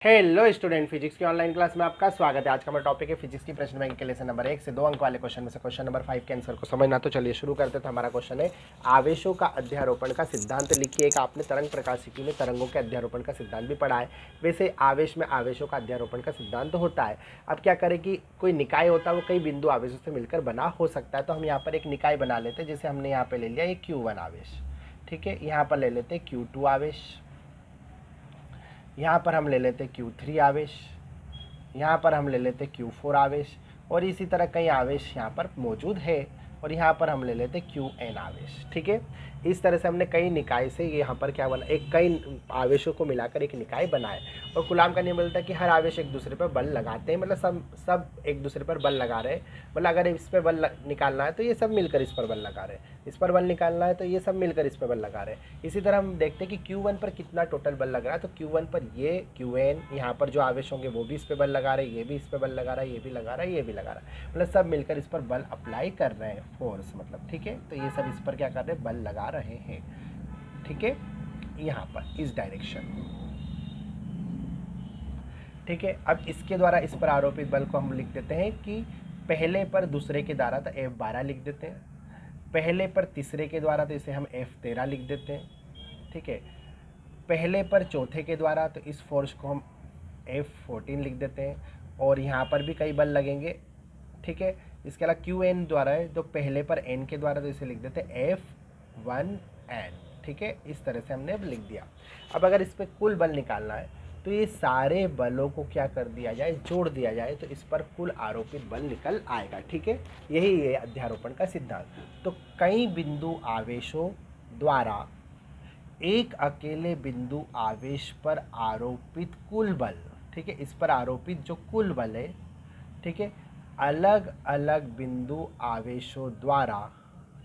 Hello student, physics की online class में आपका स्वागत है। आज का हमारा टॉपिक है फिजिक्स की प्रश्न बैंक के लेसन नंबर 1 से 2 अंक वाले क्वेश्चन में से क्वेश्चन नंबर 5 के आंसर को समझना। तो चलिए शुरू करते थे। हमारा क्वेश्चन है आवेशों का अध्यारोपण का सिद्धांत लिखिए। एक आपने तरंग प्रकाशिकी में तरंगों के अध्यारोपण का सिद्धांत भी पढ़ा है। वैसे आवेश में आवेशों का अध्यारोपण का सिद्धांत होता है। अब क्या करें कि कोई निकाय होता है, वो कई बिंदु आवेशों से मिलकर बना हो सकता है। तो हम यहाँ पर एक निकाय बना लेते हैं। जैसे हमने यहाँ पर ले लिया ये Q1 आवेश, ठीक है। यहाँ पर ले लेते Q2 आवेश, यहाँ पर हम ले लेते Q3 आवेश, यहाँ पर हम ले लेते Q4 आवेश, और इसी तरह कई आवेश यहाँ पर मौजूद है। और यहाँ पर हम ले लेते Qn आवेश, ठीक है। इस तरह से हमने कई निकाय से यहाँ पर क्या बना, एक कई आवेशों को मिलाकर एक निकाय बनाए। और कूलाम का नियम बोलता है कि हर आवेश एक दूसरे पर बल लगाते हैं, मतलब सब एक दूसरे पर बल लगा रहे हैं। मतलब अगर इस पर बल निकालना है तो ये सब मिलकर इस पर बल लगा रहे हैं, इस पर बल निकालना है तो ये सब मिलकर इस पर बल लगा रहे हैं। इसी तरह हम देखते हैं कि Q1 पर कितना टोटल बल लग रहा है। तो Q1 पर ये Qn, यहाँ पर जो आवेश होंगे वो भी इस पर बल लगा रहे हैं, ये भी इस पर बल लगा रहा है, ये भी लगा रहा है, ये भी लगा रहा है। मतलब सब मिलकर इस पर बल अप्लाई कर रहे हैं, फोर्स मतलब, ठीक है। तो ये सब इस पर क्या कर रहे हैं, बल लगा रहे हैं, ठीक है, यहाँ पर इस डायरेक्शन में, ठीक है। अब इसके द्वारा इस पर आरोपित बल को हम लिख देते हैं कि पहले पर दूसरे के द्वारा तो F12 लिख देते हैं, पहले पर तीसरे के द्वारा तो इसे हम F13 लिख देते हैं, ठीक है। पहले पर चौथे के द्वारा तो इस फोर्स को हम F14 लिख देते हैं। और यहाँ पर भी कई बल लगेंगे, ठीक है। इसके अलावा Qn द्वारा है तो पहले पर n के द्वारा तो इसे लिख देते हैं F1n, ठीक है। इस तरह से हमने अब लिख दिया। अब अगर इस पर कुल बल निकालना है तो ये सारे बलों को क्या कर दिया जाए, जोड़ दिया जाए, तो इस पर कुल आरोपित बल निकल आएगा, ठीक है। यही है अध्यारोपण का सिद्धांत। तो कई बिंदु आवेशों द्वारा एक अकेले बिंदु आवेश पर आरोपित कुल बल, ठीक है, इस पर आरोपित जो कुल बल है, ठीक है, अलग अलग बिंदु आवेशों द्वारा,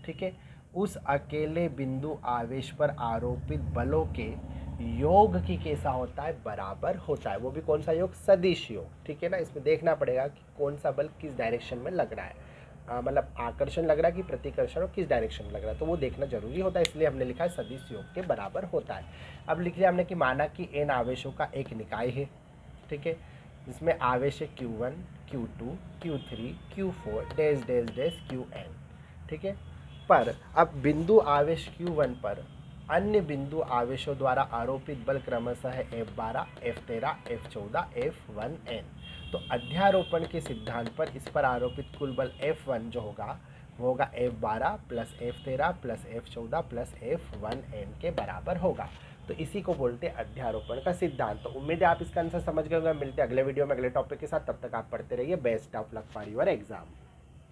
ठीक है, उस अकेले बिंदु आवेश पर आरोपित बलों के योग की कैसा होता है, बराबर होता है। वो भी कौन सा योग, सदिश योग, ठीक है ना। इसमें देखना पड़ेगा कि कौन सा बल किस डायरेक्शन में लग रहा है, मतलब आकर्षण लग रहा है कि प्रतिकर्षण, और किस डायरेक्शन में लग रहा है, तो वो देखना जरूरी होता है। इसलिए हमने लिखा है सदिश योग के बराबर होता है। अब लिख लिया हमने कि माना कि n आवेशों का एक निकाय है, ठीक है, जिसमें आवेश है Q1, Q2, Q3, Q4 dash dash dash Qn, ठीक है। पर अब बिंदु आवेश Q1 पर अन्य बिंदु आवेशों द्वारा आरोपित बल क्रमशः है F12, F13, F14, F1n। तो अध्यारोपण के सिद्धांत पर इस पर आरोपित कुल बल F1 जो होगा वो होगा F12 plus F13 plus F14 plus F1n के बराबर होगा। तो इसी को बोलते हैं अध्यारोपण का सिद्धांत। तो उम्मीद है आप इसका आंसर समझ गए होंगे। मिलते हैं अगले वीडियो में अगले टॉपिक के साथ। तब तक आप पढ़ते रहिए। Best of luck for your exam.